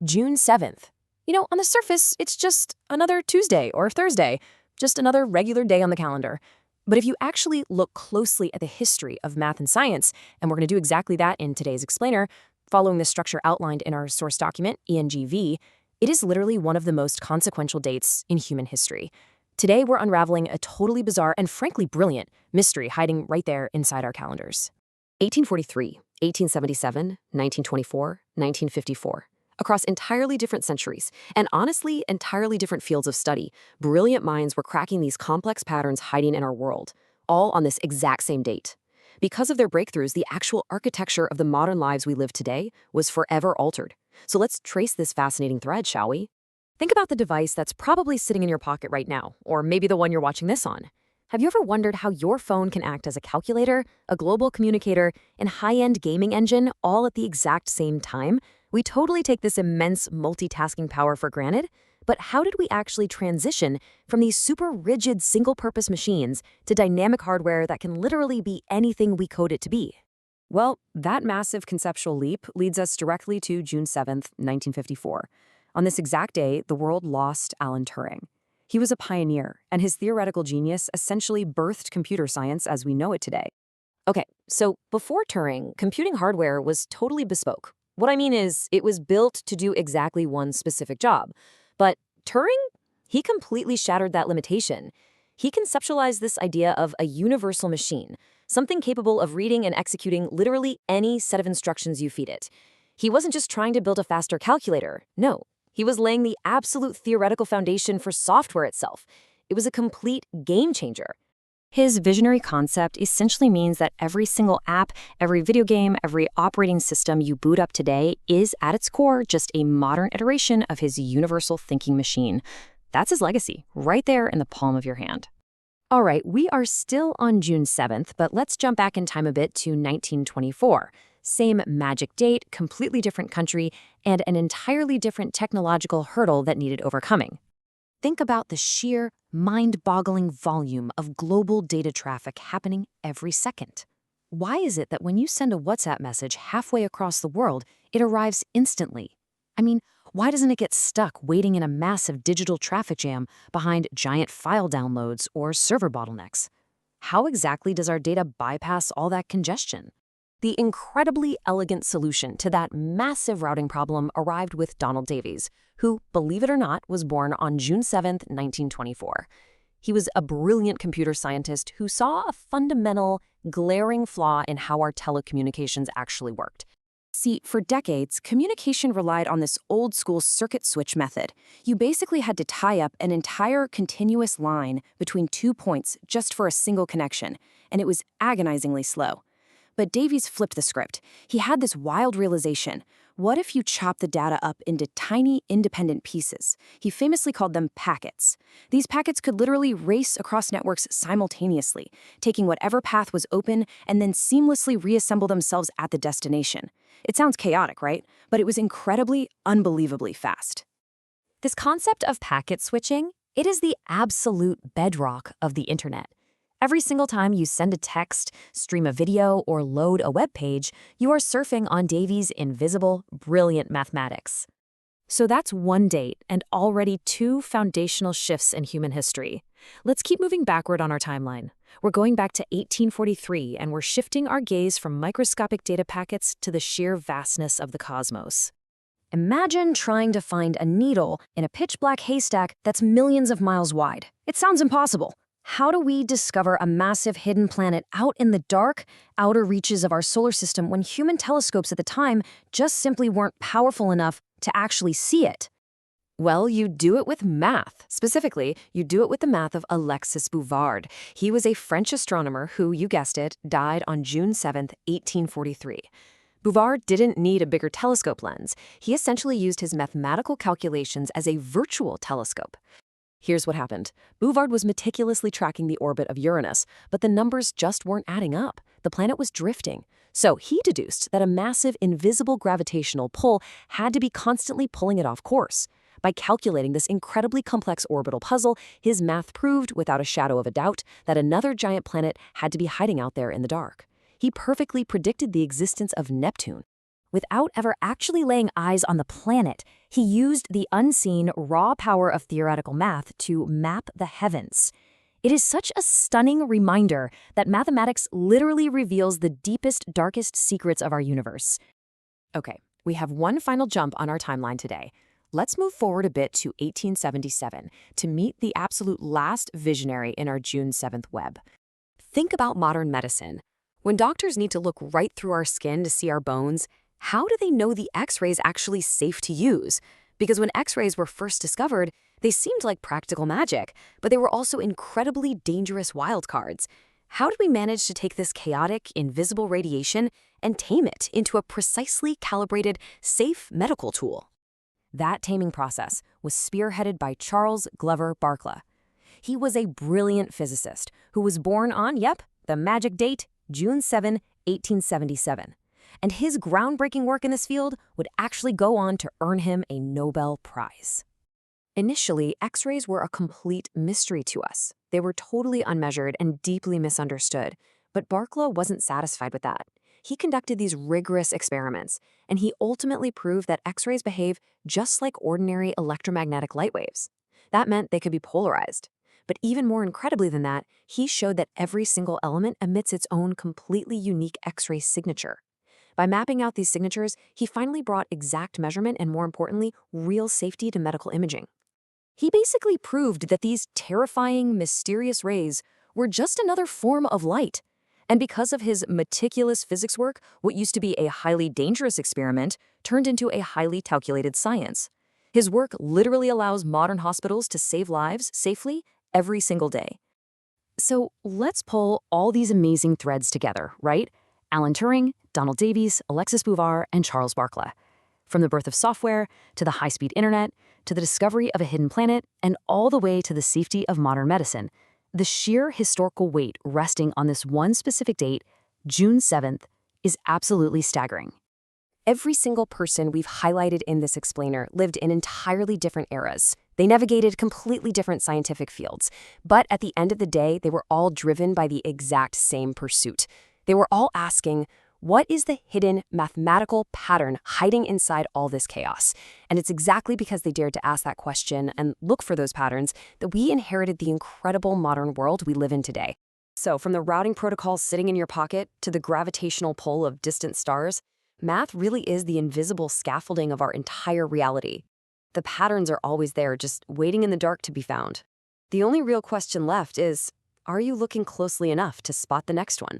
June 7th. On the surface, it's just another Tuesday or Thursday, just another regular day on the calendar. But if you actually look closely at the history of math and science, and we're going to do exactly that in today's explainer, following the structure outlined in our source document, ENGV, it is literally one of the most consequential dates in human history. Today, we're unraveling a totally bizarre and frankly brilliant mystery hiding right there inside our calendars. 1843, 1877, 1924, 1954. Across entirely different centuries, and honestly, entirely different fields of study, brilliant minds were cracking these complex patterns hiding in our world, all on this exact same date. Because of their breakthroughs, the actual architecture of the modern lives we live today was forever altered. So let's trace this fascinating thread, shall we? Think about the device that's probably sitting in your pocket right now, or maybe the one you're watching this on. Have you ever wondered how your phone can act as a calculator, a global communicator, and high-end gaming engine all at the exact same time? We totally take this immense multitasking power for granted, but how did we actually transition from these super rigid single-purpose machines to dynamic hardware that can literally be anything we code it to be? Well, that massive conceptual leap leads us directly to June 7th, 1954. On this exact day, the world lost Alan Turing. He was a pioneer, and his theoretical genius essentially birthed computer science as we know it today. Okay, so before Turing, computing hardware was totally bespoke. What I mean is, it was built to do exactly one specific job. But Turing? He completely shattered that limitation. He conceptualized this idea of a universal machine, something capable of reading and executing literally any set of instructions you feed it. He wasn't just trying to build a faster calculator. No, he was laying the absolute theoretical foundation for software itself. It was a complete game changer. His visionary concept essentially means that every single app, every video game, every operating system you boot up today is, at its core, just a modern iteration of his universal thinking machine. That's his legacy, right there in the palm of your hand. All right, we are still on June 7th, but let's jump back in time a bit to 1924. Same magic date, completely different country, and an entirely different technological hurdle that needed overcoming. Think about the sheer, mind-boggling volume of global data traffic happening every second. Why is it that when you send a WhatsApp message halfway across the world, it arrives instantly? I mean, why doesn't it get stuck waiting in a massive digital traffic jam behind giant file downloads or server bottlenecks? How exactly does our data bypass all that congestion? The incredibly elegant solution to that massive routing problem arrived with Donald Davies, who, believe it or not, was born on June 7, 1924. He was a brilliant computer scientist who saw a fundamental, glaring flaw in how our telecommunications actually worked. See, for decades, communication relied on this old-school circuit switch method. You basically had to tie up an entire continuous line between 2 points just for a single connection, and it was agonizingly slow. But Davies flipped the script. He had this wild realization. What if you chop the data up into tiny, independent pieces? He famously called them packets. These packets could literally race across networks simultaneously, taking whatever path was open and then seamlessly reassemble themselves at the destination. It sounds chaotic, right? But it was incredibly, unbelievably fast. This concept of packet switching, it is the absolute bedrock of the internet. Every single time you send a text, stream a video, or load a web page, you are surfing on Davies' invisible, brilliant mathematics. So that's one date and already 2 foundational shifts in human history. Let's keep moving backward on our timeline. We're going back to 1843, and we're shifting our gaze from microscopic data packets to the sheer vastness of the cosmos. Imagine trying to find a needle in a pitch-black haystack that's millions of miles wide. It sounds impossible. How do we discover a massive hidden planet out in the dark, outer reaches of our solar system when human telescopes at the time just simply weren't powerful enough to actually see it? Well, you do it with math. Specifically, you do it with the math of Alexis Bouvard. He was a French astronomer who, you guessed it, died on June 7, 1843. Bouvard didn't need a bigger telescope lens. He essentially used his mathematical calculations as a virtual telescope. Here's what happened. Bouvard was meticulously tracking the orbit of Uranus, but the numbers just weren't adding up. The planet was drifting. So he deduced that a massive invisible gravitational pull had to be constantly pulling it off course. By calculating this incredibly complex orbital puzzle, his math proved, without a shadow of a doubt, that another giant planet had to be hiding out there in the dark. He perfectly predicted the existence of Neptune. Without ever actually laying eyes on the planet, he used the unseen, raw power of theoretical math to map the heavens. It is such a stunning reminder that mathematics literally reveals the deepest, darkest secrets of our universe. Okay, we have one final jump on our timeline today. Let's move forward a bit to 1877 to meet the absolute last visionary in our June 7th web. Think about modern medicine. When doctors need to look right through our skin to see our bones, how do they know the X-ray's actually safe to use? Because when X-rays were first discovered, they seemed like practical magic, but they were also incredibly dangerous wildcards. How did we manage to take this chaotic, invisible radiation and tame it into a precisely calibrated, safe medical tool? That taming process was spearheaded by Charles Glover Barkla. He was a brilliant physicist who was born on, the magic date, June 7, 1877. And his groundbreaking work in this field would actually go on to earn him a Nobel Prize. Initially, X-rays were a complete mystery to us. They were totally unmeasured and deeply misunderstood. But Barkla wasn't satisfied with that. He conducted these rigorous experiments, and he ultimately proved that X-rays behave just like ordinary electromagnetic light waves. That meant they could be polarized. But even more incredibly than that, he showed that every single element emits its own completely unique X-ray signature. By mapping out these signatures, he finally brought exact measurement and, more importantly, real safety to medical imaging. He basically proved that these terrifying, mysterious rays were just another form of light. And because of his meticulous physics work, what used to be a highly dangerous experiment turned into a highly calculated science. His work literally allows modern hospitals to save lives safely every single day. So let's pull all these amazing threads together, right? Alan Turing, Donald Davies, Alexis Bouvard, and Charles Barkla. From the birth of software, to the high-speed internet, to the discovery of a hidden planet, and all the way to the safety of modern medicine, the sheer historical weight resting on this one specific date, June 7th, is absolutely staggering. Every single person we've highlighted in this explainer lived in entirely different eras. They navigated completely different scientific fields, but at the end of the day, they were all driven by the exact same pursuit. They were all asking, what is the hidden mathematical pattern hiding inside all this chaos? And it's exactly because they dared to ask that question and look for those patterns that we inherited the incredible modern world we live in today. So from the routing protocols sitting in your pocket to the gravitational pull of distant stars, math really is the invisible scaffolding of our entire reality. The patterns are always there, just waiting in the dark to be found. The only real question left is, are you looking closely enough to spot the next one?